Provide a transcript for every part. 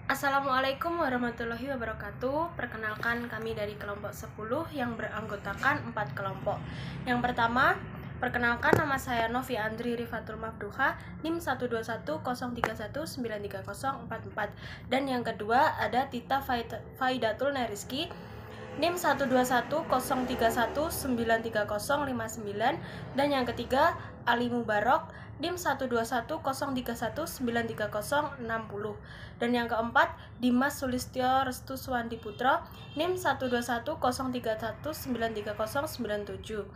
Assalamualaikum warahmatullahi wabarakatuh. Perkenalkan, kami dari kelompok 10 yang beranggotakan 4 kelompok. Yang pertama, perkenalkan, nama saya Novi Andri Rifatul Mafduha, NIM 12103193044. Dan yang kedua ada Tita Faidatul Neriski, NIM 12103193059. Dan yang ketiga Ali Mubarok, NIM 12103193060. Dan yang keempat Dimas Sulistyo Restu Suwandi Putro, NIM 12103193097.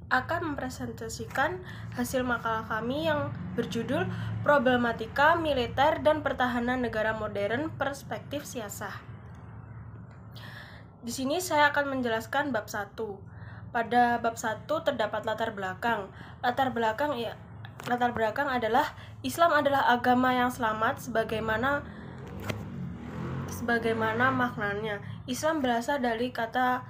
Akan mempresentasikan hasil makalah kami yang berjudul Problematika Militer dan Pertahanan Negara Modern Perspektif Siasah. Di sini saya akan menjelaskan bab 1. Pada bab 1 terdapat latar belakang. Latar belakang adalah Islam adalah agama yang selamat sebagaimana maknanya. Islam berasal dari kata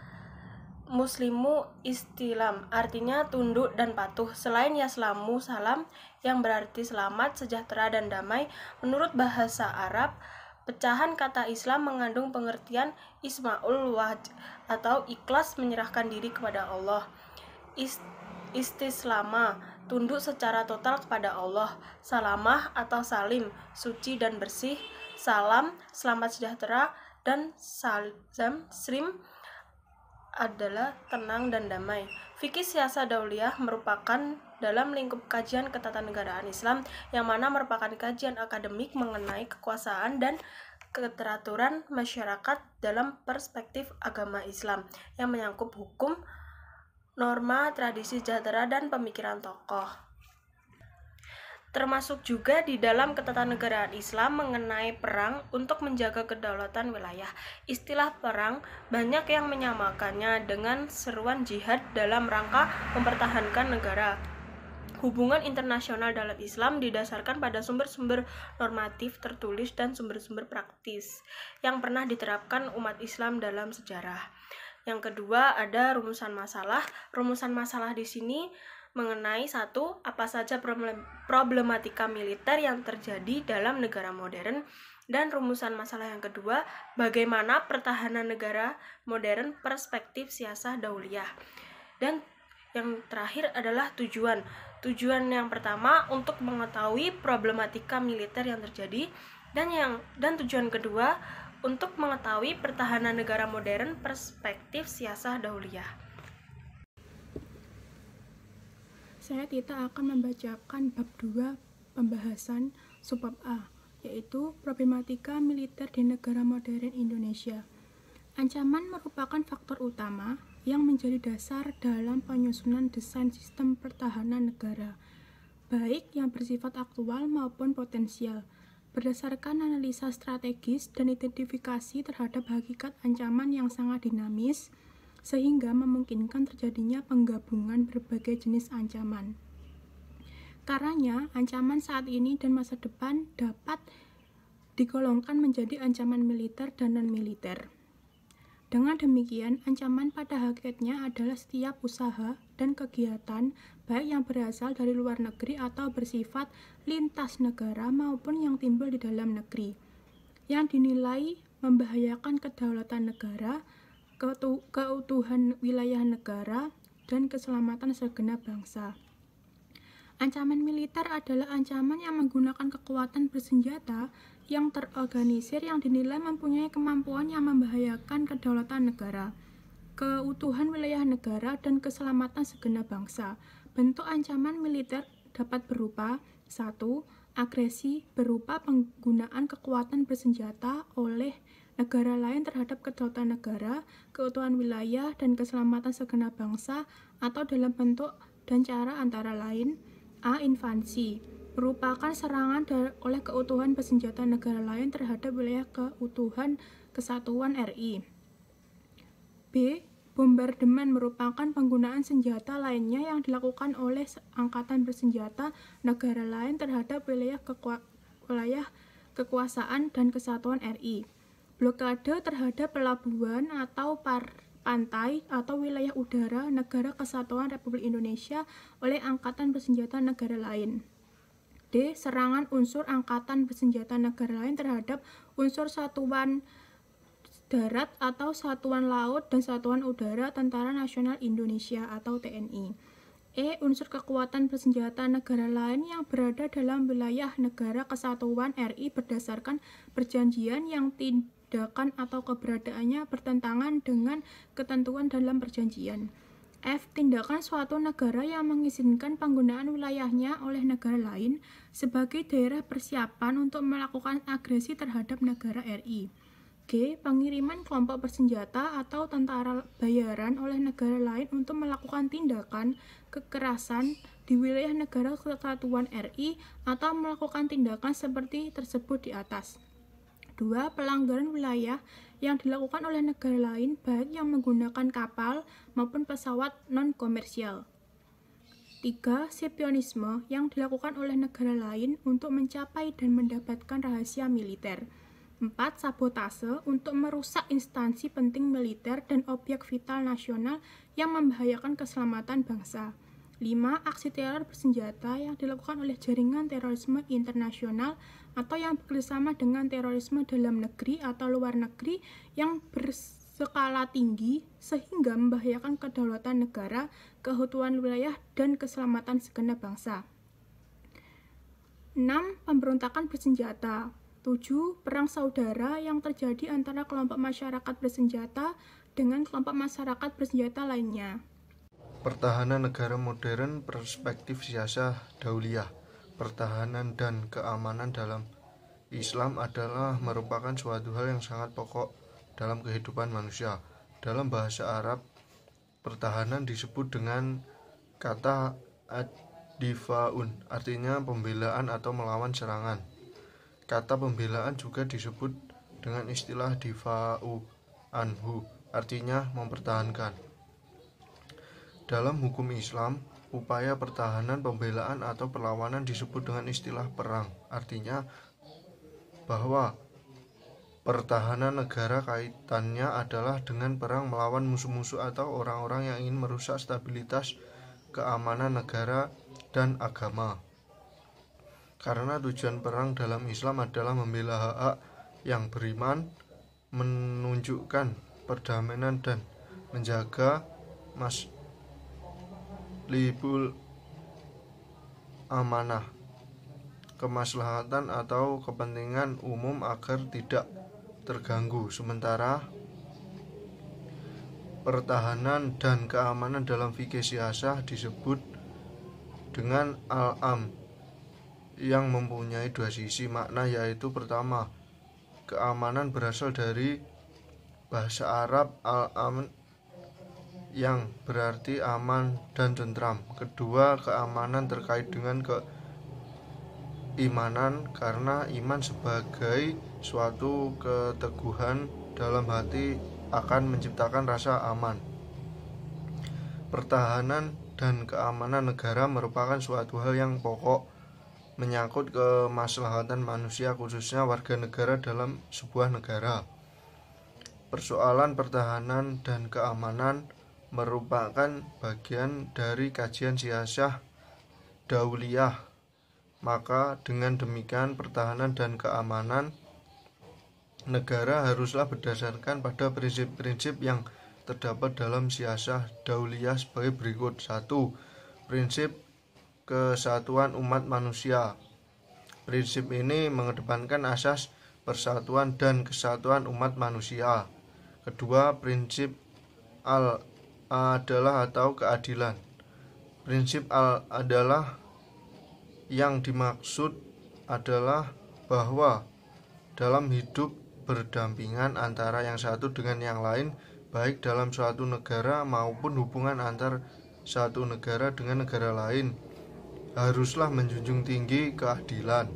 muslimu istilam, artinya tunduk dan patuh. Selain yaslamu salam yang berarti selamat, sejahtera dan damai, menurut bahasa Arab, pecahan kata Islam mengandung pengertian ismaul wajh atau ikhlas menyerahkan diri kepada Allah. Istislama, tunduk secara total kepada Allah. Salamah atau salim, suci dan bersih. Salam, selamat sejahtera. Dan srim adalah tenang dan damai. Fikih Siasah Dauliyah merupakan dalam lingkup kajian ketatanegaraan Islam, yang mana merupakan kajian akademik mengenai kekuasaan dan keteraturan masyarakat dalam perspektif agama Islam yang menyangkut hukum, norma, tradisi sejahtera, dan pemikiran tokoh. Termasuk juga di dalam ketatanegaraan Islam mengenai perang untuk menjaga kedaulatan wilayah. Istilah perang banyak yang menyamakannya dengan seruan jihad dalam rangka mempertahankan negara. Hubungan internasional dalam Islam didasarkan pada sumber-sumber normatif tertulis dan sumber-sumber praktis yang pernah diterapkan umat Islam dalam sejarah. Yang kedua ada rumusan masalah. Rumusan masalah di sini mengenai 1. Apa saja problematika militer yang terjadi dalam negara modern. Dan rumusan masalah yang kedua, bagaimana pertahanan negara modern perspektif Siasah Dauliyah. Dan yang terakhir adalah tujuan. Tujuan yang pertama untuk mengetahui problematika militer yang terjadi, dan tujuan kedua untuk mengetahui pertahanan negara modern perspektif Siasah Dauliyah. Saya Tita akan membacakan bab 2 pembahasan subbab A, yaitu problematika militer di negara modern Indonesia. Ancaman merupakan faktor utama yang menjadi dasar dalam penyusunan desain sistem pertahanan negara, baik yang bersifat aktual maupun potensial, berdasarkan analisa strategis dan identifikasi terhadap hakikat ancaman yang sangat dinamis, sehingga memungkinkan terjadinya penggabungan berbagai jenis ancaman. Karenanya, ancaman saat ini dan masa depan dapat digolongkan menjadi ancaman militer dan non-militer. Dengan demikian, ancaman pada hakikatnya adalah setiap usaha dan kegiatan, baik yang berasal dari luar negeri atau bersifat lintas negara maupun yang timbul di dalam negeri, yang dinilai membahayakan kedaulatan negara, keutuhan wilayah negara, dan keselamatan segenap bangsa. Ancaman militer adalah ancaman yang menggunakan kekuatan bersenjata yang terorganisir yang dinilai mempunyai kemampuan yang membahayakan kedaulatan negara, keutuhan wilayah negara, dan keselamatan segenap bangsa. Bentuk ancaman militer dapat berupa 1. Agresi berupa penggunaan kekuatan bersenjata oleh negara lain terhadap kedaulatan negara, keutuhan wilayah, dan keselamatan segenap bangsa, atau dalam bentuk dan cara antara lain. A. Invasi merupakan serangan oleh keutuhan bersenjata negara lain terhadap wilayah keutuhan kesatuan RI. B. Bombardemen merupakan penggunaan senjata lainnya yang dilakukan oleh angkatan bersenjata negara lain terhadap wilayah kekuasaan dan kesatuan RI. Blokade terhadap pelabuhan atau pantai atau wilayah udara negara kesatuan Republik Indonesia oleh angkatan bersenjata negara lain. D. Serangan unsur angkatan bersenjata negara lain terhadap unsur satuan darat atau satuan laut dan satuan udara Tentara Nasional Indonesia atau TNI. E. Unsur kekuatan bersenjata negara lain yang berada dalam wilayah negara kesatuan RI berdasarkan perjanjian yang tindakan atau keberadaannya bertentangan dengan ketentuan dalam perjanjian. F. Tindakan suatu negara yang mengizinkan penggunaan wilayahnya oleh negara lain sebagai daerah persiapan untuk melakukan agresi terhadap negara RI. G. Pengiriman kelompok bersenjata atau tentara bayaran oleh negara lain untuk melakukan tindakan kekerasan di wilayah negara kesatuan RI atau melakukan tindakan seperti tersebut di atas. 2. Pelanggaran wilayah yang dilakukan oleh negara lain baik yang menggunakan kapal maupun pesawat non-komersial. 3. Spionisme yang dilakukan oleh negara lain untuk mencapai dan mendapatkan rahasia militer. 4. Sabotase untuk merusak instansi penting militer dan objek vital nasional yang membahayakan keselamatan bangsa. 5. Aksi teror bersenjata yang dilakukan oleh jaringan terorisme internasional atau yang bekerjasama dengan terorisme dalam negeri atau luar negeri yang berskala tinggi sehingga membahayakan kedaulatan negara, keutuhan wilayah, dan keselamatan segenap bangsa. 6. Pemberontakan bersenjata. 7. Perang saudara yang terjadi antara kelompok masyarakat bersenjata dengan kelompok masyarakat bersenjata lainnya. Pertahanan negara modern, perspektif siasah dauliyah. Pertahanan dan keamanan dalam Islam adalah merupakan suatu hal yang sangat pokok dalam kehidupan manusia. Dalam bahasa Arab, pertahanan disebut dengan kata ad-difaun, artinya pembelaan atau melawan serangan. Kata pembelaan juga disebut dengan istilah difa'u anhu, artinya mempertahankan. Dalam hukum Islam, upaya pertahanan, pembelaan, atau perlawanan disebut dengan istilah perang. Artinya bahwa pertahanan negara kaitannya adalah dengan perang melawan musuh-musuh atau orang-orang yang ingin merusak stabilitas keamanan negara dan agama. Karena tujuan perang dalam Islam adalah membela hak-hak yang beriman, menunjukkan perdamaian dan menjaga maslihul amanah, kemaslahatan atau kepentingan umum agar tidak terganggu. Sementara pertahanan dan keamanan dalam fikih siasah disebut dengan al-am, yang mempunyai dua sisi makna, yaitu pertama, keamanan berasal dari bahasa Arab al-amn yang berarti aman dan tentram. Kedua, keamanan terkait dengan keimanan karena iman sebagai suatu keteguhan dalam hati akan menciptakan rasa aman. Pertahanan dan keamanan negara merupakan suatu hal yang pokok menyangkut kemaslahatan manusia, khususnya warga negara dalam sebuah negara. Persoalan pertahanan dan keamanan merupakan bagian dari kajian siasah dauliyah. Maka dengan demikian pertahanan dan keamanan negara haruslah berdasarkan pada prinsip-prinsip yang terdapat dalam siasah dauliyah sebagai berikut. 1. Prinsip kesatuan umat manusia. Prinsip ini mengedepankan asas persatuan dan kesatuan umat manusia. Kedua, prinsip al-adalah atau keadilan. Prinsip al-adalah yang dimaksud adalah bahwa dalam hidup berdampingan antara yang satu dengan yang lain, baik dalam suatu negara maupun hubungan antar satu negara dengan negara lain, haruslah menjunjung tinggi keadilan.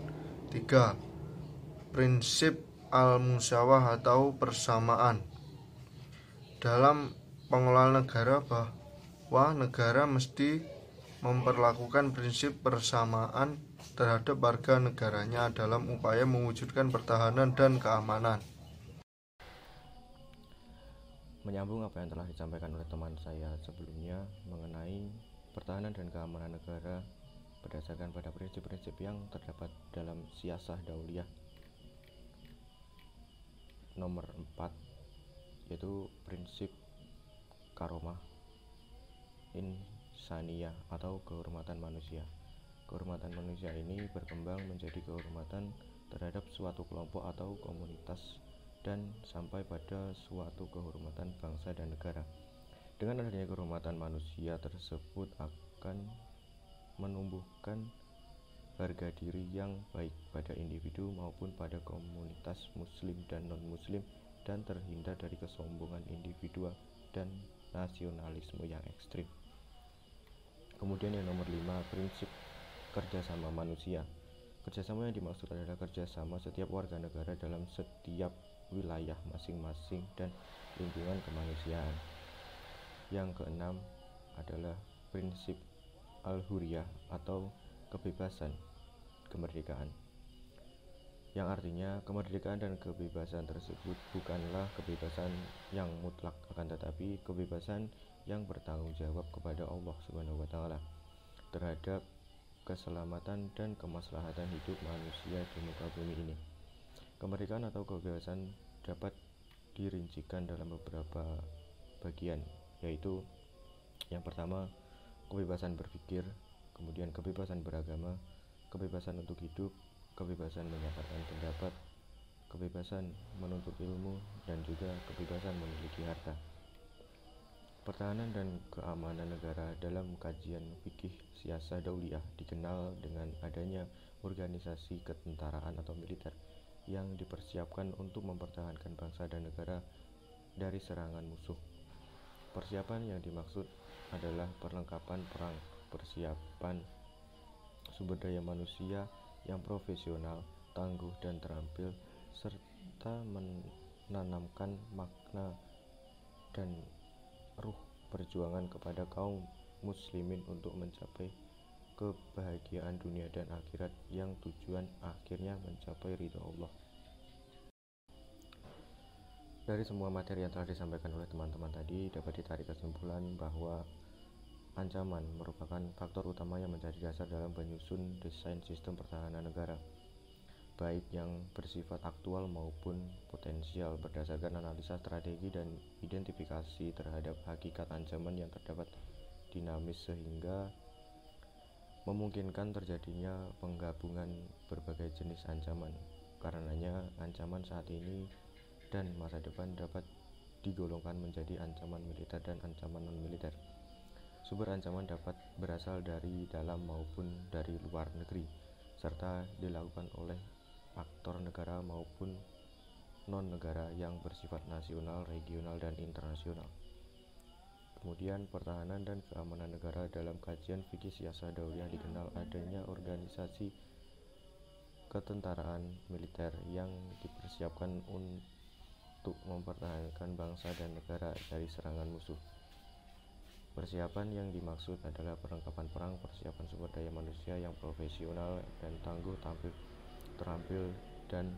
3. Prinsip al-musawah atau persamaan. Dalam pengelolaan negara, bahwa negara mesti memperlakukan prinsip persamaan terhadap warga negaranya dalam upaya mewujudkan pertahanan dan keamanan. Menyambung apa yang telah disampaikan oleh teman saya sebelumnya mengenai pertahanan dan keamanan negara berdasarkan pada prinsip-prinsip yang terdapat dalam Siyasah Dauliyah nomor 4, yaitu prinsip karomah insaniyah atau kehormatan manusia. Kehormatan manusia ini berkembang menjadi kehormatan terhadap suatu kelompok atau komunitas dan sampai pada suatu kehormatan bangsa dan negara. Dengan adanya kehormatan manusia tersebut akan menumbuhkan harga diri yang baik pada individu maupun pada komunitas muslim dan non-muslim, dan terhindar dari kesombongan individual dan nasionalisme yang ekstrim. Kemudian yang nomor 5, prinsip kerjasama manusia. Kerjasama yang dimaksud adalah kerjasama setiap warga negara dalam setiap wilayah masing-masing dan lingkungan kemanusiaan. Yang keenam adalah prinsip al-hurriyah atau kebebasan kemerdekaan, yang artinya kemerdekaan dan kebebasan tersebut bukanlah kebebasan yang mutlak, akan tetapi kebebasan yang bertanggung jawab kepada Allah Subhanahu wa taala terhadap keselamatan dan kemaslahatan hidup manusia di muka bumi ini. Kemerdekaan atau kebebasan dapat dirincikan dalam beberapa bagian, yaitu yang pertama, kebebasan berpikir, kemudian kebebasan beragama, kebebasan untuk hidup, kebebasan menyatakan pendapat, kebebasan menuntut ilmu, dan juga kebebasan memiliki harta. Pertahanan dan keamanan negara dalam kajian fikih Siyasah Dauliyah dikenal dengan adanya organisasi ketentaraan atau militer yang dipersiapkan untuk mempertahankan bangsa dan negara dari serangan musuh. Persiapan yang dimaksud adalah perlengkapan perang, persiapan sumber daya manusia yang profesional, tangguh, dan terampil, serta menanamkan makna dan ruh perjuangan kepada kaum muslimin untuk mencapai kebahagiaan dunia dan akhirat yang tujuan akhirnya mencapai ridha Allah. Dari semua materi yang telah disampaikan oleh teman-teman tadi, dapat ditarik kesimpulan bahwa ancaman merupakan faktor utama yang menjadi dasar dalam menyusun desain sistem pertahanan negara, baik yang bersifat aktual maupun potensial, berdasarkan analisa strategi dan identifikasi terhadap hakikat ancaman yang terdapat dinamis sehingga memungkinkan terjadinya penggabungan berbagai jenis ancaman. Karenanya ancaman saat ini dan masa depan dapat digolongkan menjadi ancaman militer dan ancaman non-militer. Sumber ancaman dapat berasal dari dalam maupun dari luar negeri, serta dilakukan oleh aktor negara maupun non-negara yang bersifat nasional, regional, dan internasional. Kemudian pertahanan dan keamanan negara dalam kajian fikih Siyasah Dauliyah dikenal adanya organisasi ketentaraan militer yang dipersiapkan untuk mempertahankan bangsa dan negara dari serangan musuh. Persiapan yang dimaksud adalah perlengkapan perang, persiapan sumber daya manusia yang profesional dan tangguh, terampil, dan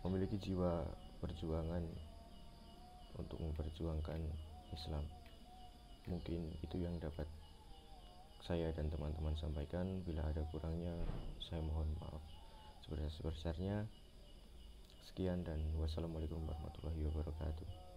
memiliki jiwa perjuangan untuk memperjuangkan Islam. Mungkin itu yang dapat saya dan teman-teman sampaikan. Bila ada kurangnya, saya mohon maaf sebesar-besarnya. Sekian dan wassalamualaikum warahmatullahi wabarakatuh.